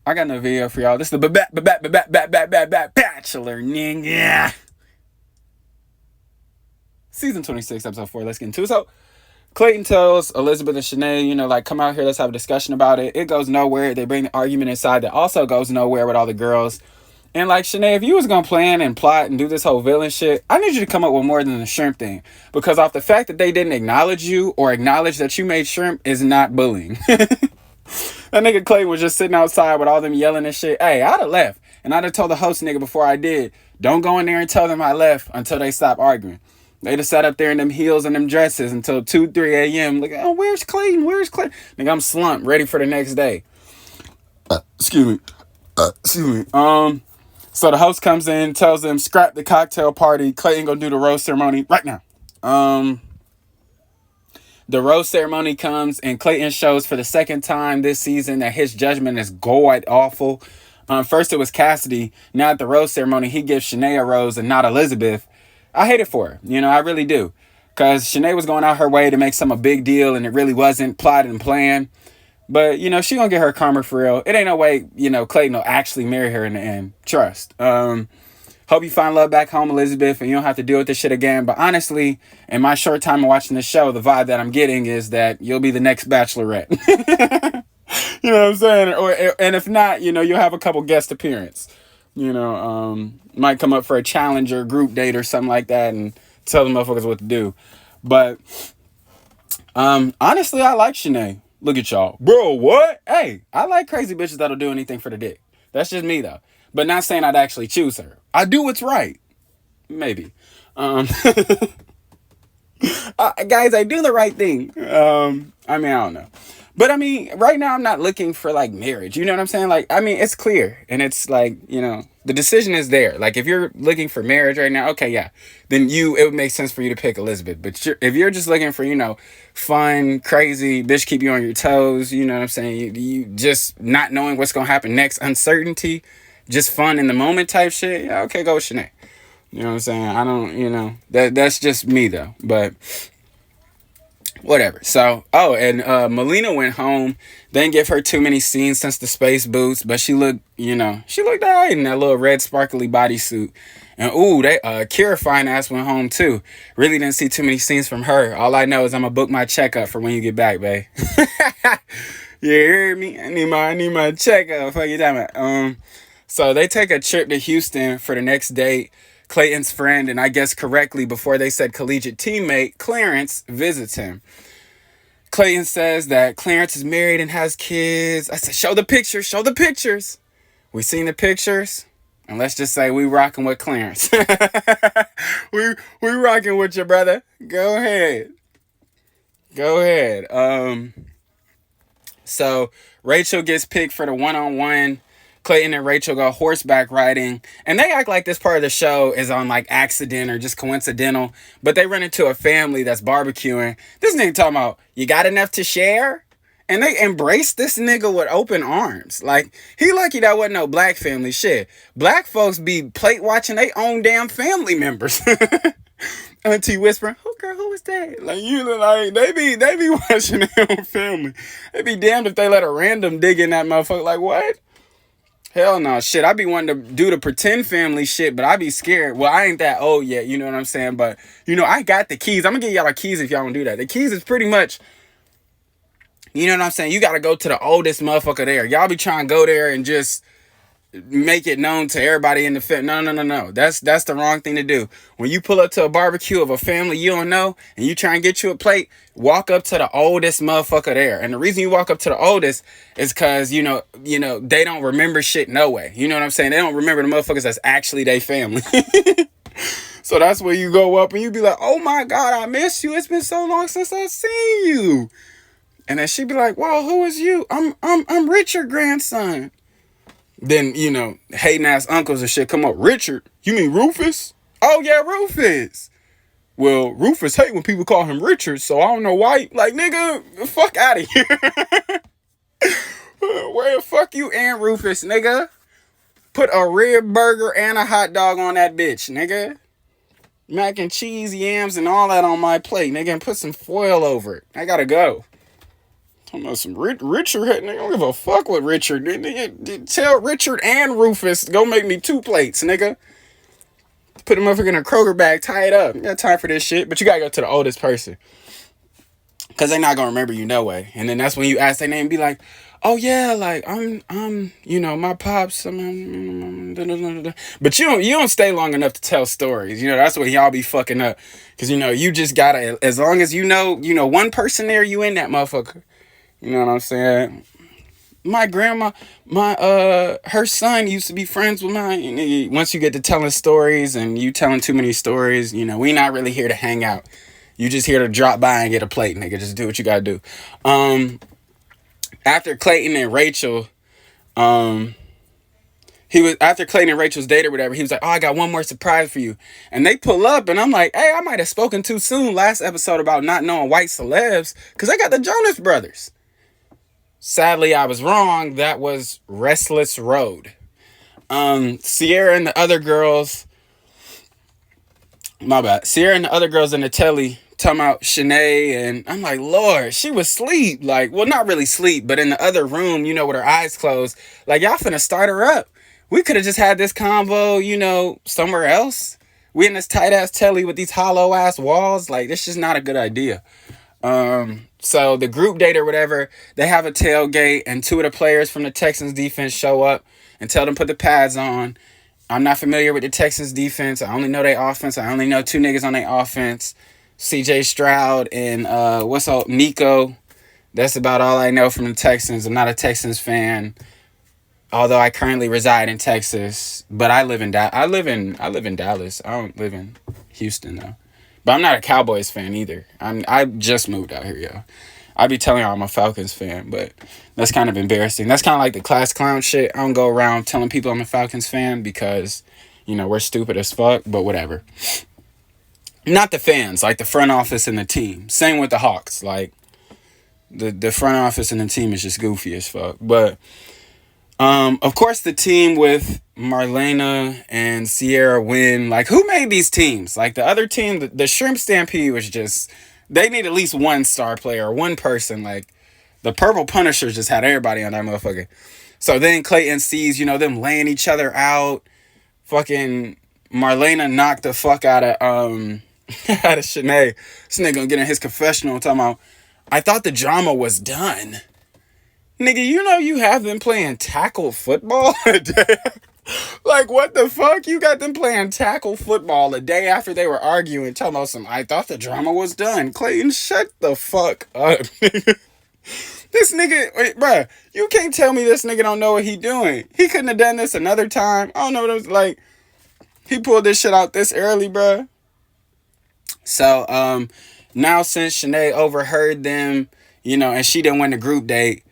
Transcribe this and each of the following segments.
I got no video for y'all. This is the Bachelor, nigga. Season 26, episode 4. Let's get into it. So, Clayton tells Elizabeth and Shanae, like, come out here, let's have a discussion about it. It goes nowhere. They bring the argument inside that also goes nowhere with all the girls. And, like, Shanae, if you was going to plan and plot and do this whole villain shit, I need you to come up with more than the shrimp thing. Because off the fact that they didn't acknowledge you or acknowledge that you made shrimp is not bullying. That nigga Clayton was just sitting outside with all them yelling and shit. Hey, I'd have left. And I'd have told the host nigga before I did, don't go in there and tell them I left until they stop arguing. They'd have sat up there in them heels and them dresses until 2, 3 a.m. Like, oh, where's Clayton? Where's Clayton? Nigga, I'm slumped, ready for the next day. Excuse me. So the host comes in, tells them, scrap the cocktail party. Clayton gonna do the rose ceremony right now. The rose ceremony comes, and Clayton shows for the second time this season that his judgment is god awful. First it was Cassidy. Now at the rose ceremony, he gives Shanae a rose and not Elizabeth. I hate it for her. I really do. Because Shanae was going out her way to make some a big deal, and it really wasn't plotted and planned. But, she gonna get her karma for real. It ain't no way, Clayton will actually marry her in the end. Trust. Hope you find love back home, Elizabeth, and you don't have to deal with this shit again. But honestly, in my short time of watching the show, the vibe that I'm getting is that you'll be the next Bachelorette. You know what I'm saying? And if not, you'll have a couple guest appearance. Might come up for a challenger group date or something like that and tell the motherfuckers what to do. But honestly, I like Shanae. Look at y'all. Bro, what? Hey, I like crazy bitches that'll do anything for the dick. That's just me, though. But not saying I'd actually choose her. I do what's right. Maybe. Guys, I do the right thing. I don't know. But right now I'm not looking for like marriage. You know what I'm saying? Like, it's clear. And it's like, the decision is there. Like, if you're looking for marriage right now, okay, yeah. Then it would make sense for you to pick Elizabeth. But if you're just looking for, fun, crazy, bitch keep you on your toes, you know what I'm saying? You just not knowing what's going to happen next, uncertainty, just fun in the moment type shit. Yeah, okay, go with Shanae. You know what I'm saying? I don't, that's just me though. But whatever. So, and Melina went home. They didn't give her too many scenes since the space boots, but she looked alright in that little red sparkly bodysuit. And Kira fine ass went home too. Really didn't see too many scenes from her. All I know is I'm gonna book my checkup for when you get back, babe. You hear me? I need my checkup. Fuck you talking about? So they take a trip to Houston for the next date. Clayton's friend, and I guess correctly before they said collegiate teammate, Clarence, visits him. Clayton says that Clarence is married and has kids. I said, show the pictures. We seen the pictures. And let's just say we rocking with Clarence. we rocking with you, brother. Go ahead. So Rachel gets picked for the one-on-one. Clayton and Rachel go horseback riding, and they act like this part of the show is on like accident or just coincidental, but they run into a family that's barbecuing. This nigga talking about, you got enough to share? And they embrace this nigga with open arms. Like, he lucky that wasn't no black family shit. Black folks be plate watching their own damn family members. Auntie whispering, oh girl, who was that? Like, they be watching their own family. They be damned if they let a random dig in that motherfucker. Like, what? Hell no, shit. I be wanting to do the pretend family shit, but I be scared. Well, I ain't that old yet, you know what I'm saying? But, I got the keys. I'm gonna give y'all the keys if y'all don't do that. The keys is pretty much, you know what I'm saying? You gotta go to the oldest motherfucker there. Y'all be trying to go there and just make it known to everybody in the family. No. That's the wrong thing to do. When you pull up to a barbecue of a family you don't know and you try and get you a plate, walk up to the oldest motherfucker there. And the reason you walk up to the oldest is because, they don't remember shit no way. You know what I'm saying? They don't remember the motherfuckers that's actually their family. So that's where you go up and you be like, oh my God, I miss you. It's been so long since I've seen you. And then she be like, well, who is you? I'm Richard grandson. Then, hating ass uncles and shit come up. Richard? You mean Rufus? Oh, yeah, Rufus. Well, Rufus hate when people call him Richard, so I don't know why. Like, nigga, fuck out of here. Where the fuck you and Rufus, nigga? Put a rib burger and a hot dog on that bitch, nigga. Mac and cheese, yams, and all that on my plate, nigga, and put some foil over it. I gotta go. Talking about some Richard, nigga, I don't give a fuck with Richard. Tell Richard and Rufus, go make me 2 plates, nigga. Put them motherfucker in a Kroger bag, tie it up. You got time for this shit, but you gotta go to the oldest person. Cause they not gonna remember you no way. And then that's when you ask their name and be like, oh yeah, like I'm my pops. But you don't stay long enough to tell stories. That's what y'all be fucking up. Cause you just gotta, as long as you know one person there, you in that motherfucker. You know what I'm saying? My grandma, her son used to be friends with mine. Once you get to telling stories and you telling too many stories, we not really here to hang out. You just here to drop by and get a plate, nigga. Just do what you gotta do. After Clayton and Rachel, after Clayton and Rachel's date or whatever, he was like, oh, I got one more surprise for you. And they pull up and I'm like, hey, I might have spoken too soon last episode about not knowing white celebs, because I got the Jonas Brothers. Sadly, I was wrong. That was Restless Road. Sierra and the other girls, my bad. Sierra and the other girls in the telly talking about Shanae, and I'm like, Lord, she was asleep. Like, well, not really sleep, but in the other room, with her eyes closed. Like, y'all finna start her up. We could have just had this convo, somewhere else. We in this tight ass telly with these hollow ass walls. Like, this is not a good idea. So the group date or whatever, they have a tailgate, and 2 of the players from the Texans defense show up and tell them put the pads on. I'm not familiar with the Texans defense. I only know their offense. I only know 2 niggas on their offense. CJ Stroud and Nico. That's about all I know from the Texans. I'm not a Texans fan, although I currently reside in Texas. But I live in Dallas. I live in Dallas. I don't live in Houston though. But I'm not a Cowboys fan either. I just moved out here, yo. I be telling y'all I'm a Falcons fan, but that's kind of embarrassing. That's kind of like the class clown shit. I don't go around telling people I'm a Falcons fan because, we're stupid as fuck, but whatever. Not the fans, like the front office and the team. Same with the Hawks. Like, the front office and the team is just goofy as fuck. But, of course, the team with Marlena and Sierra win. Like, who made these teams? Like, the other team, the Shrimp Stampede was just... They need at least one star player or one person. Like, the Purple Punishers just had everybody on that motherfucker. So then Clayton sees, them laying each other out. Fucking Marlena knocked the fuck out of Shanae. This nigga gonna get in his confessional talking about, I thought the drama was done. Nigga, you have them playing tackle football a day. Like, what the fuck? You got them playing tackle football a day after they were arguing, talking about I thought the drama was done. Clayton, shut the fuck up. This nigga, wait, bruh, you can't tell me this nigga don't know what he doing. He couldn't have done this another time. I don't know what it was like. He pulled this shit out this early, bruh. So, now since Shanae overheard them, and she didn't win the group date,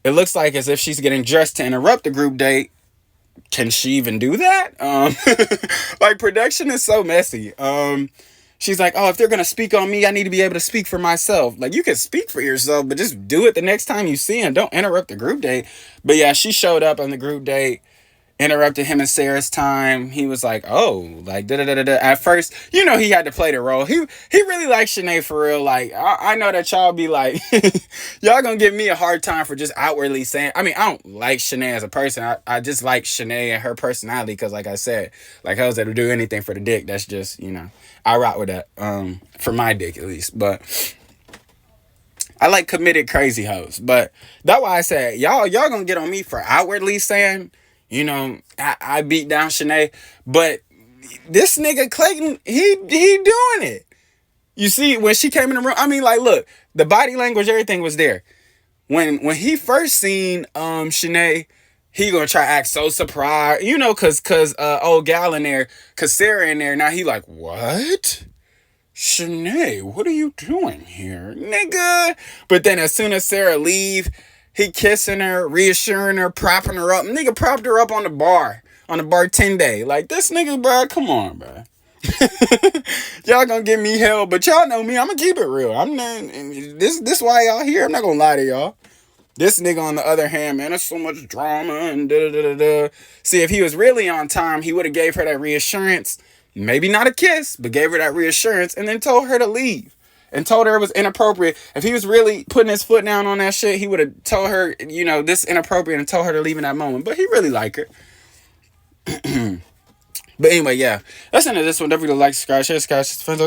it looks like as if she's getting dressed to interrupt the group date. Can she even do that? Like, production is so messy. She's like, oh, if they're going to speak on me, I need to be able to speak for myself. Like, you can speak for yourself, but just do it the next time you see him. Don't interrupt the group date. But yeah, she showed up on the group date, interrupted him and Sarah's time. He was like, oh, like, da-da-da-da-da. At first, he had to play the role. He really likes Shanae for real. Like, I know that y'all be like, y'all gonna give me a hard time for just outwardly saying, I mean, I don't like Shanae as a person. I just like Shanae and her personality because, like I said, like, hoes that'll do anything for the dick. That's just, I rock with that, for my dick at least. But I like committed crazy hoes. But that's why I said, y'all gonna get on me for outwardly saying, I beat down Shanae, but this nigga Clayton, he doing it. You see, when she came in the room, I mean, like, look, the body language, everything was there. When he first seen Shanae, he gonna try to act so surprised, cause old gal in there, cause Sarah in there. Now he like, what? Shanae, what are you doing here, nigga? But then as soon as Sarah leave, he kissing her, reassuring her, propping her up. Nigga propped her up on the bartender. Like, this nigga, bro, come on, bro. Y'all gonna give me hell, but y'all know me. I'm gonna keep it real. I'm not, this why y'all here. I'm not gonna lie to y'all. This nigga, on the other hand, man, there's so much drama and da-da-da-da-da. See, if he was really on time, he would have gave her that reassurance. Maybe not a kiss, but gave her that reassurance and then told her to leave. and told her it was inappropriate. If he was really putting his foot down on that shit, he would have told her, you know, this inappropriate and told her to leave in that moment. But he really liked her. But anyway, yeah. That's the end of this one. Don't forget to like, subscribe, share, subscribe, friends.